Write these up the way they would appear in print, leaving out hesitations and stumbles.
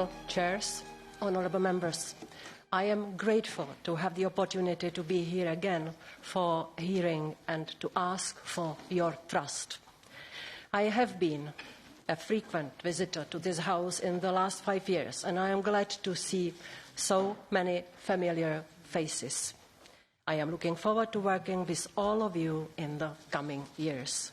honourable chairs, honourable members, I am grateful to have the opportunity to be here again for hearing and to ask for your trust. I have been a frequent visitor to this House in the last 5 years, and I am glad to see so many familiar faces. I am looking forward to working with all of you in the coming years.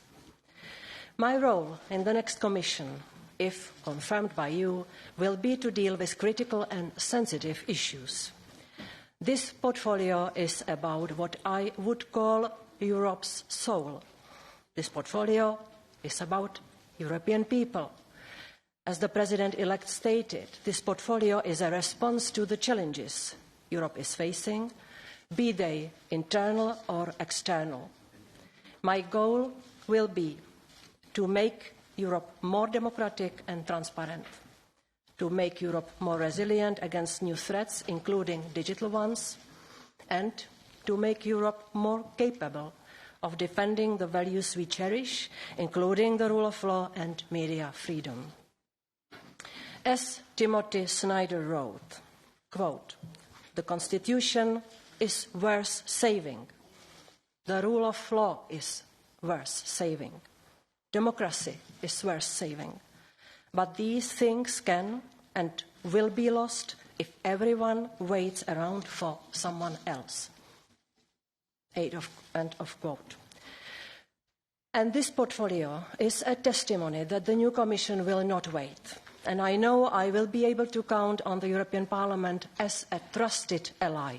My role in the next Commission, if confirmed by you, will be to deal with critical and sensitive issues. This portfolio is about what I would call Europe's soul. This portfolio is about European people. As the President-elect stated, this portfolio is a response to the challenges Europe is facing, be they internal or external. My goal will be to make Europe more democratic and transparent, to make Europe more resilient against new threats, including digital ones, and to make Europe more capable of defending the values we cherish, including the rule of law and media freedom. As Timothy Snyder wrote, quote, "The Constitution is worth saving. The rule of law is worth saving. Democracy is worth saving. But these things can and will be lost if everyone waits around for someone else." End of quote. And this portfolio is a testimony that the new Commission will not wait. And I know I will be able to count on the European Parliament as a trusted ally.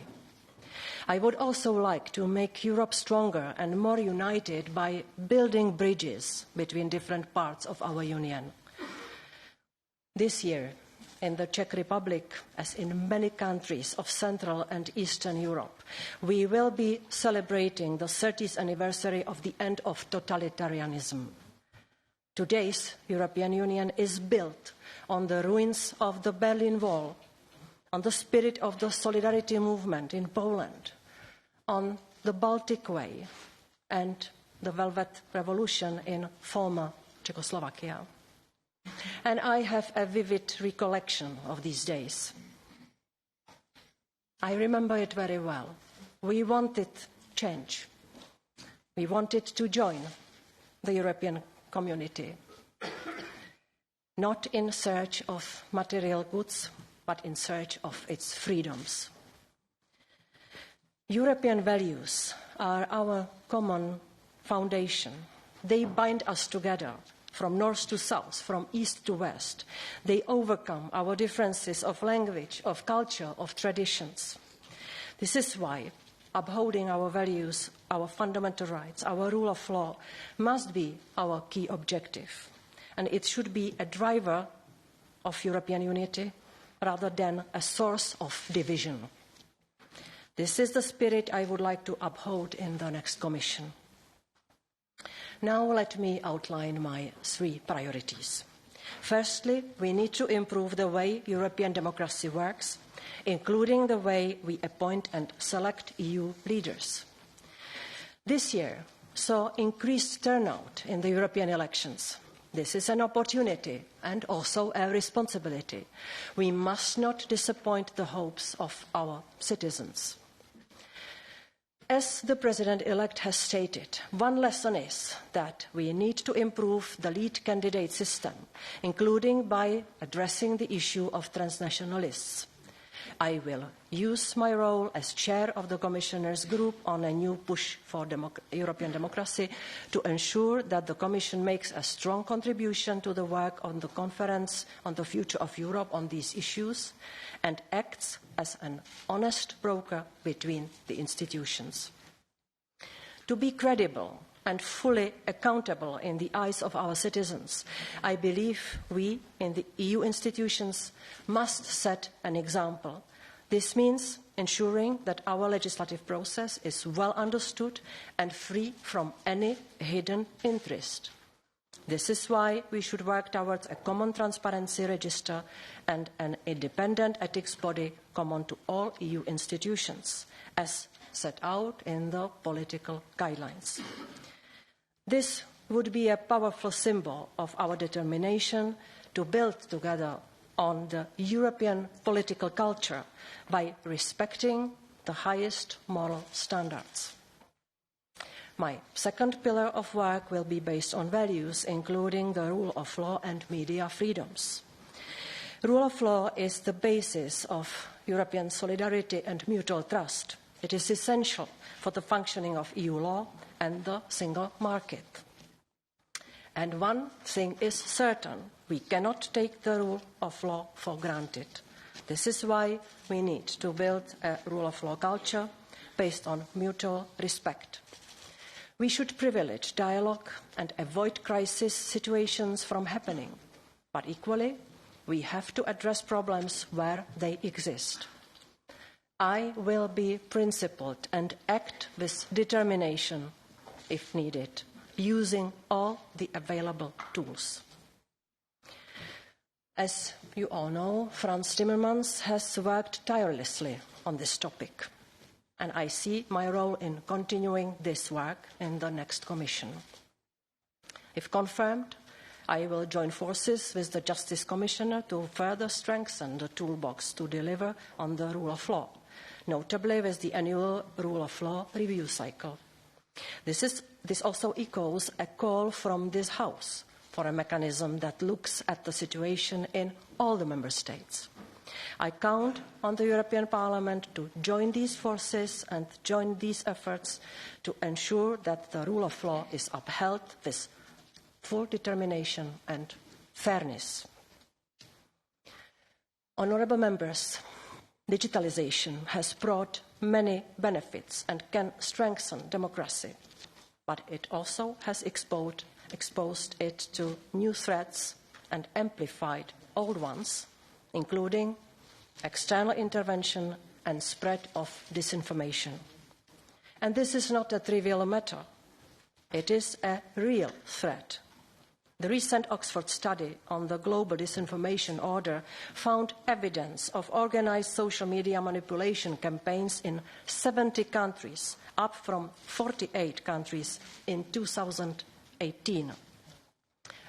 I would also like to make Europe stronger and more united by building bridges between different parts of our Union. This year, in the Czech Republic, as in many countries of Central and Eastern Europe, we will be celebrating the 30th anniversary of the end of totalitarianism. Today's European Union is built on the ruins of the Berlin Wall, on the spirit of the solidarity movement in Poland, on the Baltic Way and the Velvet Revolution in former Czechoslovakia. And I have a vivid recollection of these days. I remember it very well. We wanted change. We wanted to join the European community, not in search of material goods, but in search of its freedoms. European values are our common foundation. They bind us together from north to south, from east to west. They overcome our differences of language, of culture, of traditions. This is why upholding our values, our fundamental rights, our rule of law must be our key objective. And it should be a driver of European unity rather than a source of division. This is the spirit I would like to uphold in the next Commission. Now let me outline my 3 priorities. Firstly, we need to improve the way European democracy works, including the way we appoint and select EU leaders. This year saw increased turnout in the European elections. This is an opportunity and also a responsibility. We must not disappoint the hopes of our citizens. As the President-elect has stated, one lesson is that we need to improve the lead candidate system, including by addressing the issue of transnational lists. I will use my role as chair of the Commissioners' Group on a new push for European democracy to ensure that the Commission makes a strong contribution to the work on the Conference on the Future of Europe on these issues and acts as an honest broker between the institutions. To be credible and fully accountable in the eyes of our citizens, I believe we in the EU institutions must set an example. This means ensuring that our legislative process is well understood and free from any hidden interest. This is why we should work towards a common transparency register and an independent ethics body common to all EU institutions, as set out in the political guidelines. This would be a powerful symbol of our determination to build together on the European political culture by respecting the highest moral standards. My second pillar of work will be based on values, including the rule of law and media freedoms. Rule of law is the basis of European solidarity and mutual trust. It is essential for the functioning of EU law and the single market. And one thing is certain, we cannot take the rule of law for granted. This is why we need to build a rule of law culture based on mutual respect. We should privilege dialogue and avoid crisis situations from happening. But equally, we have to address problems where they exist. I will be principled and act with determination, if needed, using all the available tools. As you all know, Frans Timmermans has worked tirelessly on this topic, and I see my role in continuing this work in the next Commission. If confirmed, I will join forces with the Justice Commissioner to further strengthen the toolbox to deliver on the rule of law, notably with the annual rule of law review cycle. This also echoes a call from this House for a mechanism that looks at the situation in all the Member States. I count on the European Parliament to join these forces and join these efforts to ensure that the rule of law is upheld with full determination and fairness. Honourable Members, digitalisation has brought many benefits and can strengthen democracy, but it also has exposed it to new threats and amplified old ones, including external intervention and spread of disinformation. And this is not a trivial matter. It is a real threat. The recent Oxford study on the global disinformation order found evidence of organised social media manipulation campaigns in 70 countries, up from 48 countries in 2018.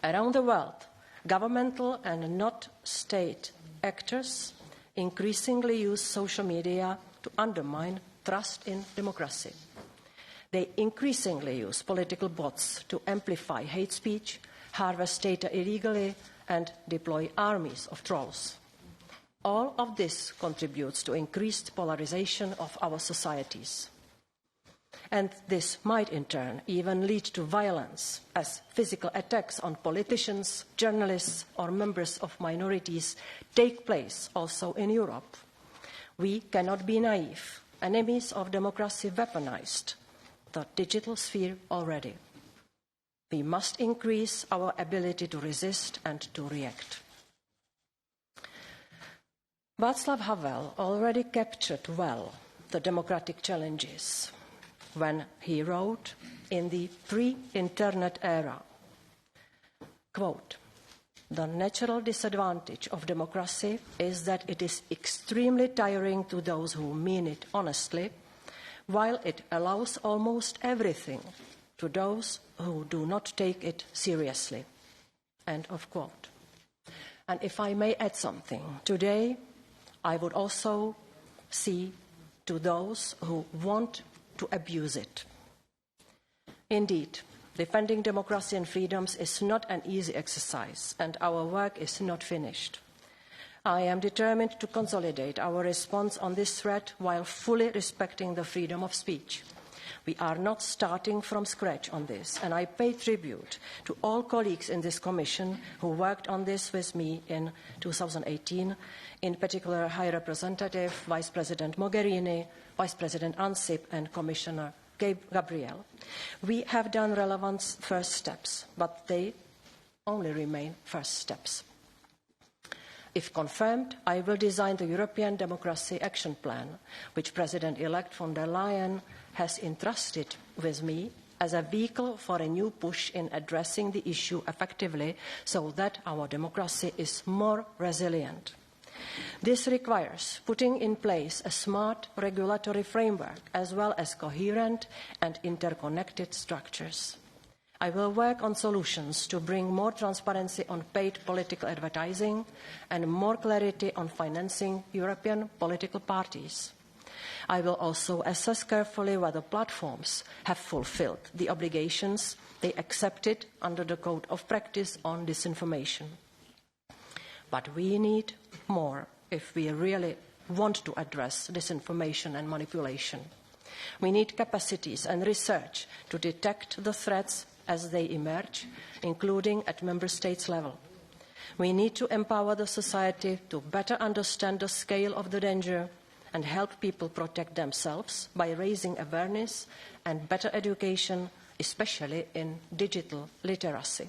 Around the world, governmental and not state actors increasingly use social media to undermine trust in democracy. They increasingly use political bots to amplify hate speech, harvest data illegally, and deploy armies of trolls. All of this contributes to increased polarisation of our societies. And this might in turn even lead to violence, as physical attacks on politicians, journalists or members of minorities take place also in Europe. We cannot be naive. Enemies of democracy weaponized the digital sphere already. We must increase our ability to resist and to react. Václav Havel already captured well the democratic challenges when he wrote in the pre-internet era, quote, "The natural disadvantage of democracy is that it is extremely tiring to those who mean it honestly, while it allows almost everything to those who do not take it seriously." End of quote. And if I may add something, today I would also see to those who want to abuse it. Indeed, defending democracy and freedoms is not an easy exercise, and our work is not finished. I am determined to consolidate our response on this threat while fully respecting the freedom of speech. We are not starting from scratch on this, and I pay tribute to all colleagues in this Commission who worked on this with me in 2018, in particular High Representative, Vice President Mogherini, Vice President Ansip and Commissioner Gabriel. We have done relevant first steps, but they only remain first steps. If confirmed, I will design the European Democracy Action Plan, which President-elect von der Leyen has entrusted with me as a vehicle for a new push in addressing the issue effectively so that our democracy is more resilient. This requires putting in place a smart regulatory framework as well as coherent and interconnected structures. I will work on solutions to bring more transparency on paid political advertising and more clarity on financing European political parties. I will also assess carefully whether platforms have fulfilled the obligations they accepted under the Code of Practice on Disinformation. But we need more if we really want to address disinformation and manipulation. We need capacities and research to detect the threats as they emerge, including at Member States level. We need to empower the society to better understand the scale of the danger and help people protect themselves by raising awareness and better education, especially in digital literacy.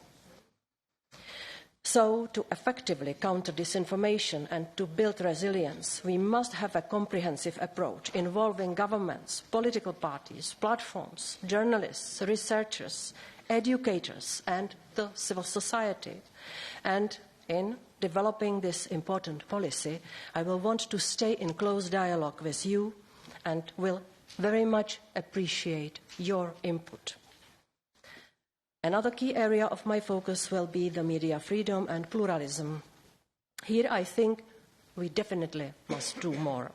So, to effectively counter disinformation and to build resilience, we must have a comprehensive approach involving governments, political parties, platforms, journalists, researchers, educators and the civil society. And in developing this important policy, I will want to stay in close dialogue with you and will very much appreciate your input. Another key area of my focus will be the media freedom and pluralism. Here I think we definitely must do more.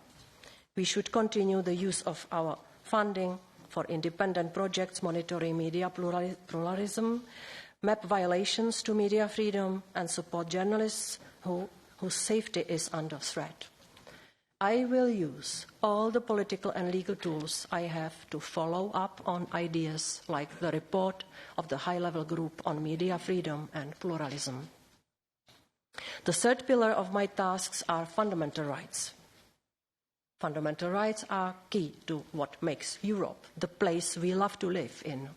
We should continue the use of our funding for independent projects monitoring media pluralism, map violations to media freedom and support journalists whose safety is under threat. I will use all the political and legal tools I have to follow up on ideas like the report of the high-level group on media freedom and pluralism. The third pillar of my tasks are fundamental rights. Fundamental rights are key to what makes Europe the place we love to live in.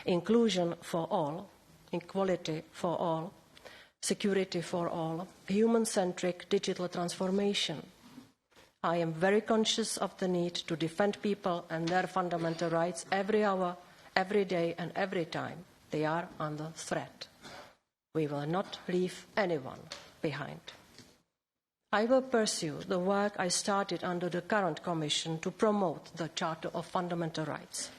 Inclusion for all, equality for all, security for all, human-centric digital transformation. I am very conscious of the need to defend people and their fundamental rights every hour, every day and every time they are under threat. We will not leave anyone behind. I will pursue the work I started under the current Commission to promote the Charter of Fundamental Rights.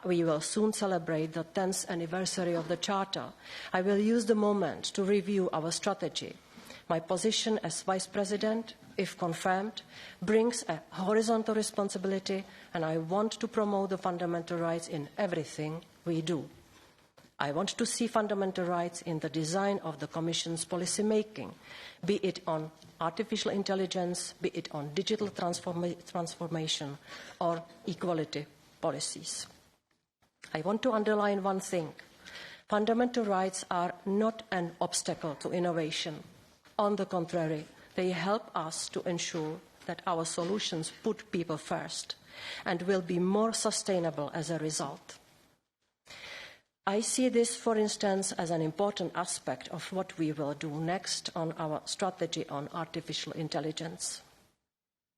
We will soon celebrate the 10th anniversary of the Charter. I will use the moment to review our strategy. My position as Vice President, if confirmed, brings a horizontal responsibility, and I want to promote the fundamental rights in everything we do. I want to see fundamental rights in the design of the Commission's policy making, be it on artificial intelligence, be it on digital transformation or equality policies. I want to underline one thing. Fundamental rights are not an obstacle to innovation. On the contrary, they help us to ensure that our solutions put people first and will be more sustainable as a result. I see this, for instance, as an important aspect of what we will do next on our strategy on artificial intelligence.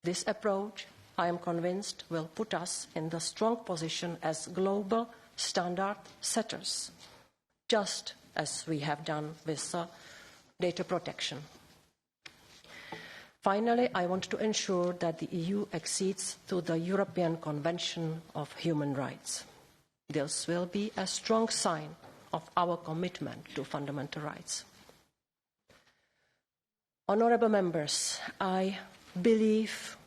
This approach, I am convinced, will put us in the strong position as global standard setters, just as we have done with data protection. Finally, I want to ensure that the EU accedes to the European Convention of Human Rights. This will be a strong sign of our commitment to fundamental rights. Honourable members, I believe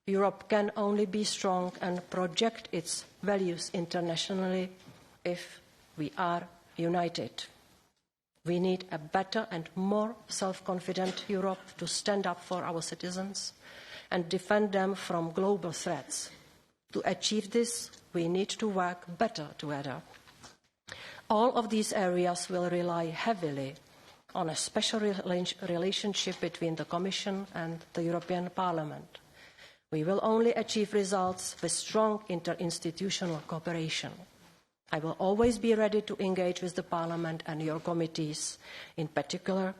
Europe can only be strong and project its values internationally if we are united. We need a better and more self-confident Europe to stand up for our citizens and defend them from global threats. To achieve this, we need to work better together. All of these areas will rely heavily on a special relationship between the Commission and the European Parliament. We will only achieve results with strong interinstitutional cooperation. I will always be ready to engage with the Parliament and your committees, in particular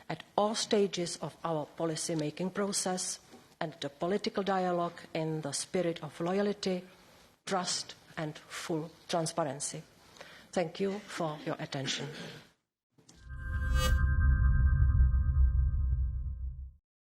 at all stages of our policy-making process and the political dialogue in the spirit of loyalty, trust and full transparency. Thank you for your attention.